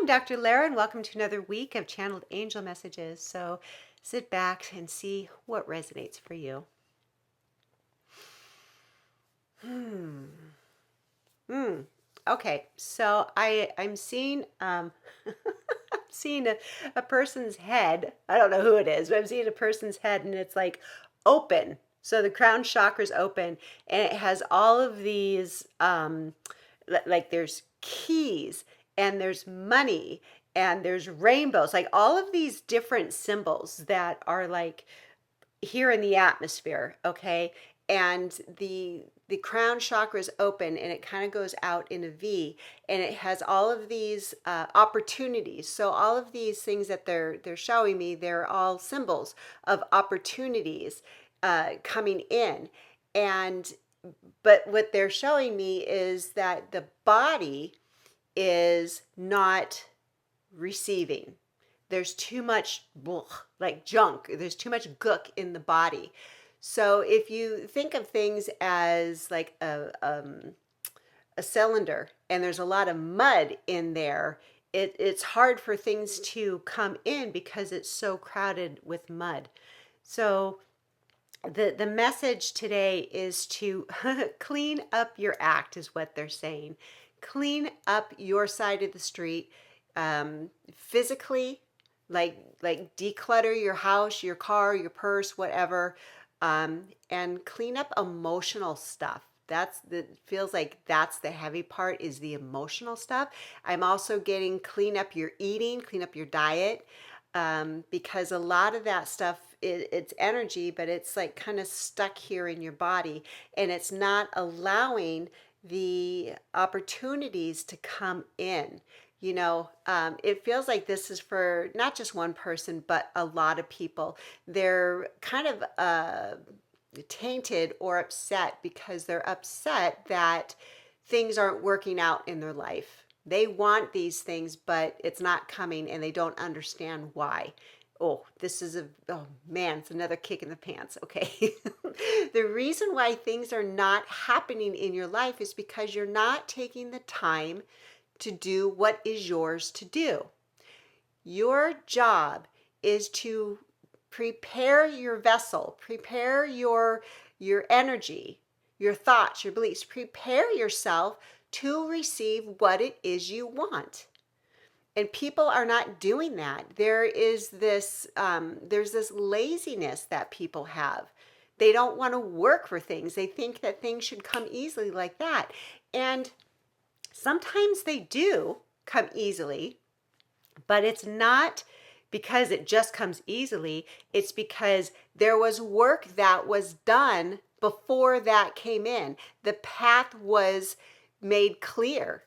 I'm Dr. Lara, and welcome to another week of channeled angel messages. So sit back and see what resonates for you. Okay, so I'm seeing I'm seeing a person's head. I don't know who it is, but I'm seeing a person's head, and it's like open. So the crown chakra's open, and it has all of these like there's keys and there's money and there's rainbows, like all of these different symbols that are like here in the atmosphere, okay? And the crown chakra is open and it kind of goes out in a V, and it has all of these opportunities. So all of these things that they're showing me, they're all symbols of opportunities coming in. And but what they're showing me is that the body is not receiving. There's too much like junk. There's too much gook in the body. So if you think of things as like a cylinder and there's a lot of mud in there, it's hard for things to come in because it's so crowded with mud. So the message today is to clean up your act, is what they're saying. Clean up your side of the street, physically, like declutter your house, your car, your purse, whatever, and clean up emotional stuff. That's the feels like that's the heavy part, is the emotional stuff. I'm also getting clean up your eating, clean up your diet, because a lot of that stuff, it's energy, but it's like kind of stuck here in your body, and it's not allowing the opportunities to come in. It feels like this is for not just one person, but a lot of people. They're kind of tainted or upset because they're upset that things aren't working out in their life. They want these things, but it's not coming, and they don't understand why. Oh man, it's another kick in the pants. Okay. The reason why things are not happening in your life is because you're not taking the time to do what is yours to do. Your job is to prepare your vessel, prepare your energy, your thoughts, your beliefs. Prepare yourself to receive what it is you want. And people are not doing that. There's this laziness that people have. They don't want to work for things. They think that things should come easily like that. And sometimes they do come easily, but it's not because it just comes easily. It's because there was work that was done before that came in. The path was made clear.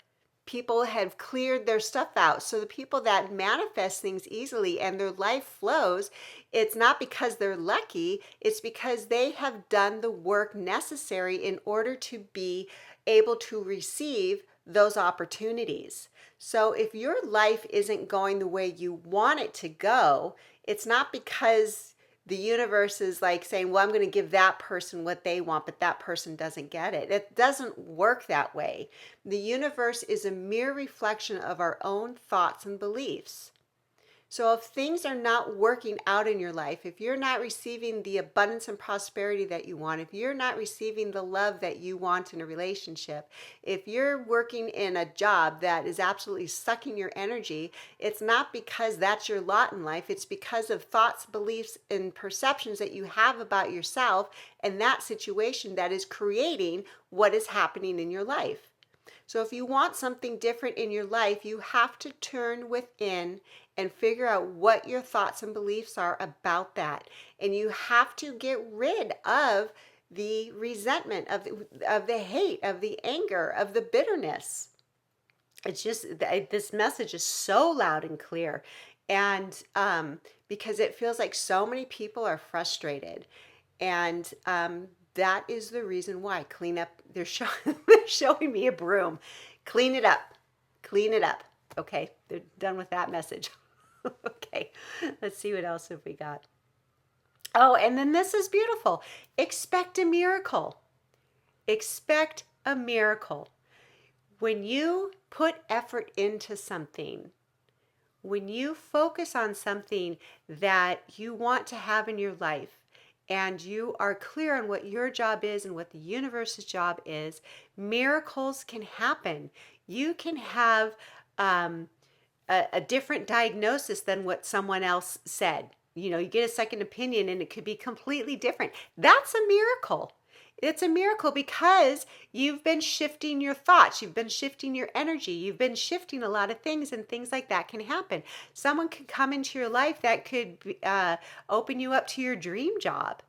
People have cleared their stuff out. So the people that manifest things easily and their life flows, it's not because they're lucky, it's because they have done the work necessary in order to be able to receive those opportunities. So if your life isn't going the way you want it to go, it's not because the universe is like saying, well, I'm going to give that person what they want, but that person doesn't get it. It doesn't work that way. The universe is a mere reflection of our own thoughts and beliefs. So if things are not working out in your life, if you're not receiving the abundance and prosperity that you want, if you're not receiving the love that you want in a relationship, if you're working in a job that is absolutely sucking your energy, it's not because that's your lot in life. It's because of thoughts, beliefs, and perceptions that you have about yourself and that situation that is creating what is happening in your life. So if you want something different in your life, you have to turn within and figure out what your thoughts and beliefs are about that. And you have to get rid of the resentment, of the hate, of the anger, of the bitterness. It's just, this message is so loud and clear. And because it feels like so many people are frustrated. And that is the reason why. Clean up. They're showing me a broom. Clean it up. Clean it up. Okay, they're done with that message. Okay, let's see what else have we got. Oh, and then this is beautiful. Expect a miracle. Expect a miracle. When you put effort into something, When you focus on something that you want to have in your life, and you are clear on what your job is and what the universe's job is, miracles can happen. You can have a different diagnosis than what someone else said. You know, you get a second opinion and it could be completely different. That's a miracle. It's a miracle because you've been shifting your thoughts, you've been shifting your energy, you've been shifting a lot of things, and things like that can happen. Someone could come into your life that could open you up to your dream job.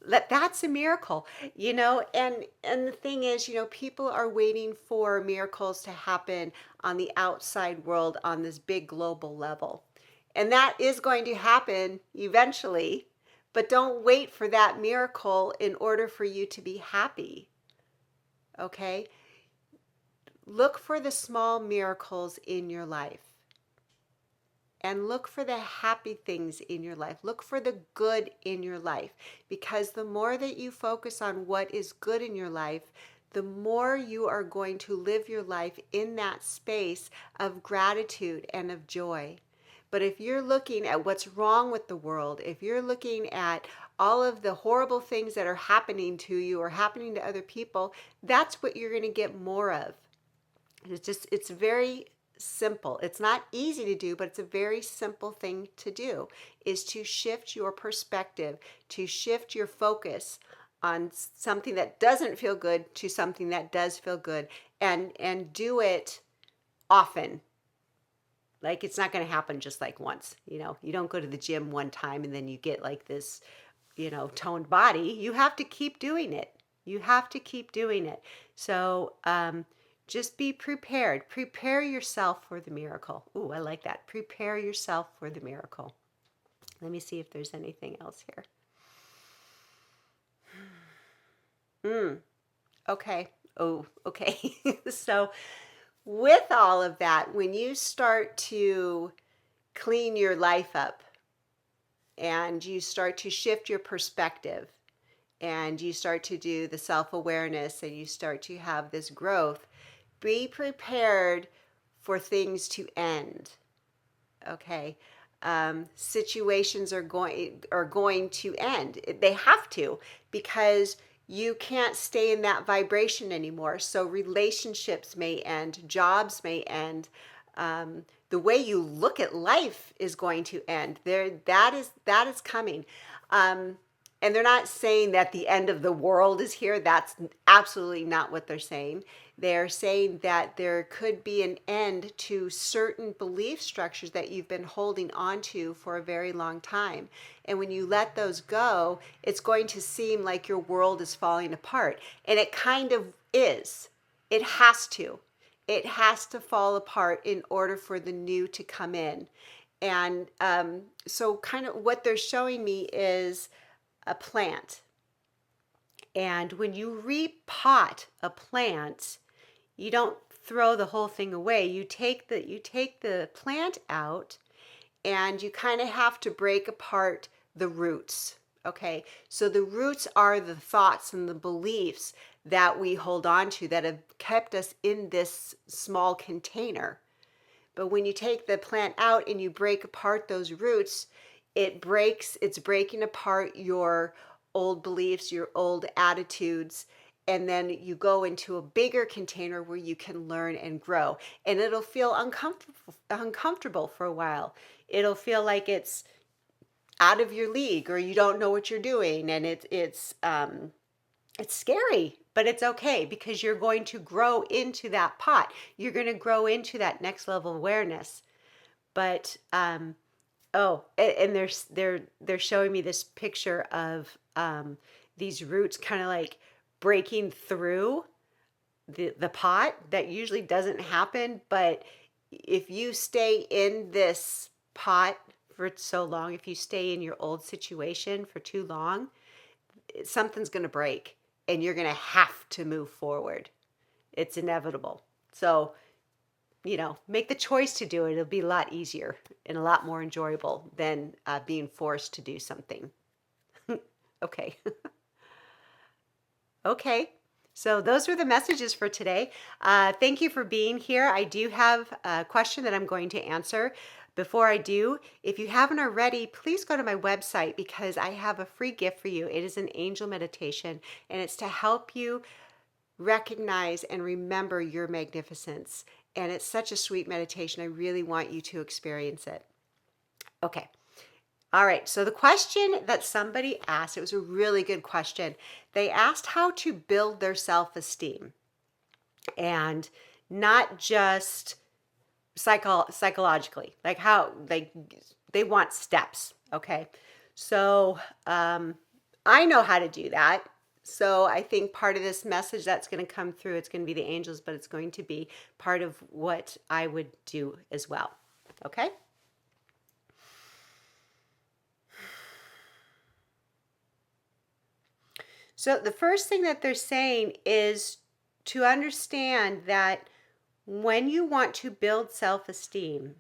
That's a miracle, you know. And the thing is, you know, people are waiting for miracles to happen on the outside world on this big global level, and that is going to happen eventually. But don't wait for that miracle in order for you to be happy. Okay, look for the small miracles in your life, and look for the happy things in your life. Look for the good in your life, because the more that you focus on what is good in your life, the more you are going to live your life in that space of gratitude and of joy. But if you're looking at what's wrong with the world, if you're looking at all of the horrible things that are happening to you or happening to other people, that's what you're going to get more of. It's very simple. It's not easy to do, but it's a very simple thing to do, is to shift your perspective, to shift your focus on something that doesn't feel good to something that does feel good, and do it often. Like, it's not going to happen just like once. You know, you don't go to the gym one time and then you get like this, you know, toned body. You have to keep doing it. You have to keep doing it. So just be prepared. Prepare yourself for the miracle. Ooh, I like that. Prepare yourself for the miracle. Let me see if there's anything else here. Okay. Oh, okay. So with all of that, when you start to clean your life up and you start to shift your perspective and you start to do the self-awareness and you start to have this growth, be prepared for things to end. Okay. Situations are going to end. They have to, because you can't stay in that vibration anymore. So relationships may end, jobs may end. The way you look at life is going to end. That is coming. And they're not saying that the end of the world is here. That's absolutely not what they're saying. They're saying that there could be an end to certain belief structures that you've been holding on to for a very long time. And when you let those go, it's going to seem like your world is falling apart. And it kind of is. It has to. It has to fall apart in order for the new to come in. And so kind of what they're showing me is a plant. And when you repot a plant, you don't throw the whole thing away. You take the plant out, and you kind of have to break apart the roots. Okay? So the roots are the thoughts and the beliefs that we hold on to that have kept us in this small container. But when you take the plant out and you break apart those roots, it's breaking apart your old beliefs, your old attitudes, and then you go into a bigger container where you can learn and grow. And it'll feel uncomfortable for a while. It'll feel like it's out of your league, or you don't know what you're doing, and it's scary, but it's okay, because you're going to grow into that pot. You're going to grow into that next level awareness. But oh, and they're showing me this picture of these roots kind of like breaking through the pot. That usually doesn't happen, but if you stay in this pot for so long, if you stay in your old situation for too long, something's going to break and you're going to have to move forward. It's inevitable. So, you know, make the choice to do it. It'll be a lot easier and a lot more enjoyable than being forced to do something. Okay. Okay. So those were the messages for today. Thank you for being here. I do have a question that I'm going to answer. Before I do, if you haven't already, please go to my website because I have a free gift for you. It is an angel meditation, and it's to help you recognize and remember your magnificence. And it's such a sweet meditation. I really want you to experience it. Okay. All right. So the question that somebody asked, it was a really good question. They asked how to build their self-esteem, and not just psychologically, like how they want steps. Okay. So I know how to do that. So I think part of this message that's going to come through, it's going to be the angels, but it's going to be part of what I would do as well. Okay. So the first thing that they're saying is to understand that when you want to build self-esteem,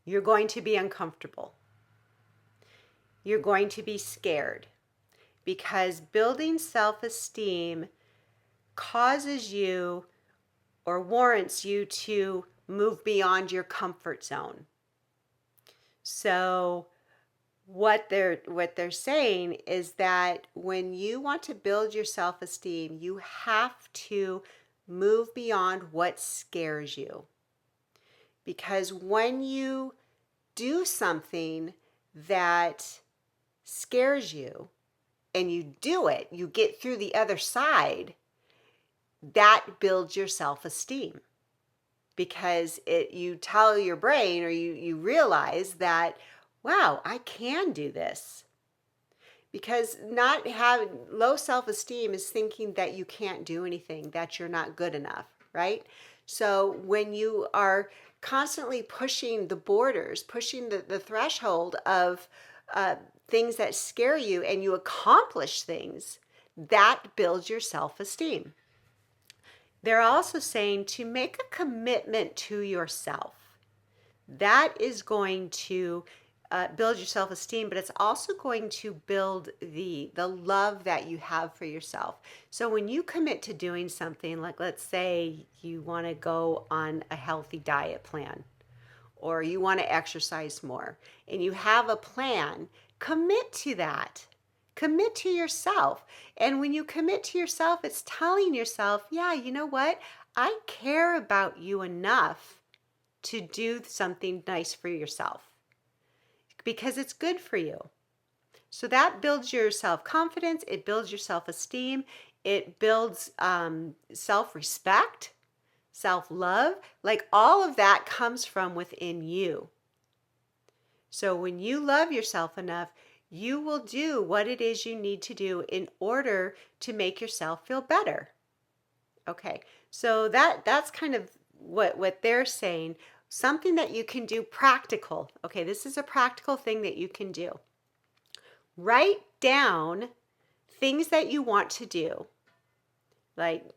you're going to be uncomfortable. You're going to be scared because building self-esteem causes you or warrants you to move beyond your comfort zone. So what they're saying is that when you want to build your self-esteem, you have to move beyond what scares you. Because when you do something that scares you and you do it, you get through the other side, that builds your self-esteem. Because you tell your brain, or you realize that, wow, I can do this. Because not having low self-esteem is thinking that you can't do anything, that you're not good enough, right? So when you are constantly pushing the borders, pushing the threshold of things that scare you, and you accomplish things, that builds your self-esteem. They're also saying to make a commitment to yourself. That is going to build your self-esteem, but it's also going to build the love that you have for yourself. So when you commit to doing something, like let's say you want to go on a healthy diet plan, or you want to exercise more, and you have a plan, commit to that. Commit to yourself. And when you commit to yourself, it's telling yourself, yeah, you know what? I care about you enough to do something nice for yourself because it's good for you. So that builds your self-confidence. It builds your self-esteem. It builds self-respect, self-love. Like all of that comes from within you. So when you love yourself enough, you will do what it is you need to do in order to make yourself feel better. Okay, so that's kind of what they're saying. Something that you can do practical. Okay, this is a practical thing that you can do. Write down things that you want to do. Like,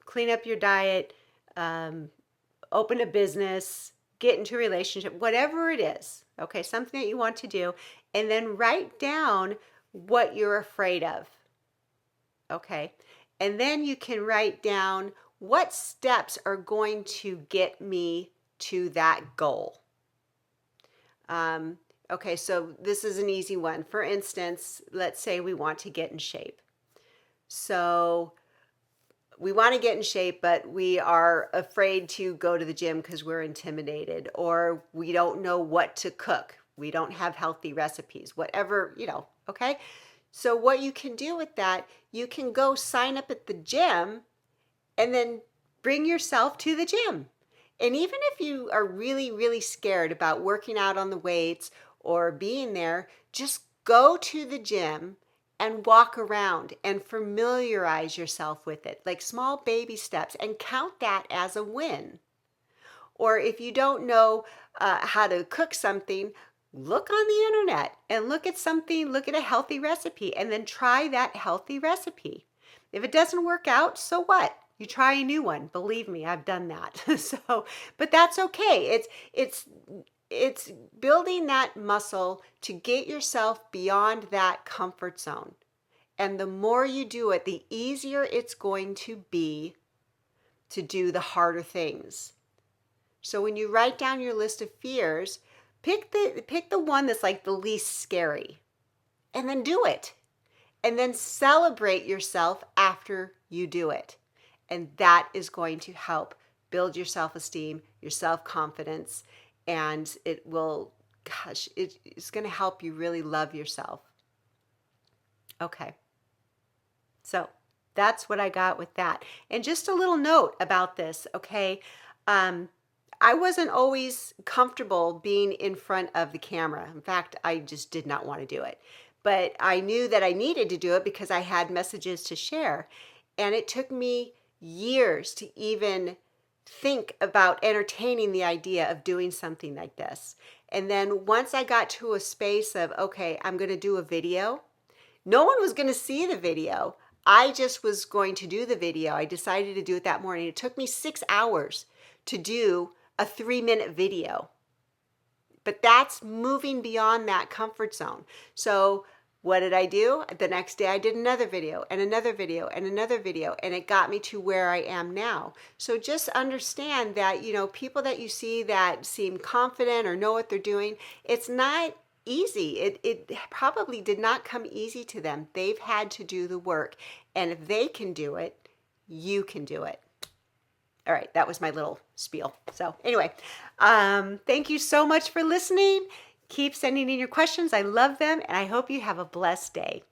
clean up your diet, open a business, get into a relationship, whatever it is. Okay, something that you want to do. And then write down what you're afraid of. Okay, and then you can write down what steps are going to get me to that goal. Okay, so this is an easy one. For instance, let's say we want to get in shape. So we want to get in shape, but we are afraid to go to the gym because we're intimidated, or we don't know what to cook. We don't have healthy recipes, whatever, okay? So what you can do with that, you can go sign up at the gym and then bring yourself to the gym. And even if you are really, really scared about working out on the weights or being there, just go to the gym and walk around and familiarize yourself with it, like small baby steps, and count that as a win. Or if you don't know how to cook something, look on the internet and look at a healthy recipe, and then try that healthy recipe. If it doesn't work out, so what? You try a new one. Believe me, I've done that. But that's okay. It's building that muscle to get yourself beyond that comfort zone. And the more you do it, the easier it's going to be to do the harder things. So when you write down your list of fears, pick the one that's like the least scary, and then do it. And then celebrate yourself after you do it. And that is going to help build your self-esteem, your self-confidence, and it will, gosh, it's going to help you really love yourself. Okay. So that's what I got with that. And just a little note about this, okay? I wasn't always comfortable being in front of the camera. In fact, I just did not want to do it. But I knew that I needed to do it because I had messages to share. And it took me years to even think about entertaining the idea of doing something like this. And then once I got to a space of, okay, I'm going to do a video, no one was going to see the video. I just was going to do the video. I decided to do it that morning. It took me 6 hours to do a 3-minute video. But that's moving beyond that comfort zone. So what did I do? The next day I did another video and another video and another video, and it got me to where I am now. So just understand that, people that you see that seem confident or know what they're doing, it's not easy. It probably did not come easy to them. They've had to do the work. And if they can do it, you can do it. All right, that was my little spiel. So anyway, thank you so much for listening. Keep sending in your questions. I love them, and I hope you have a blessed day.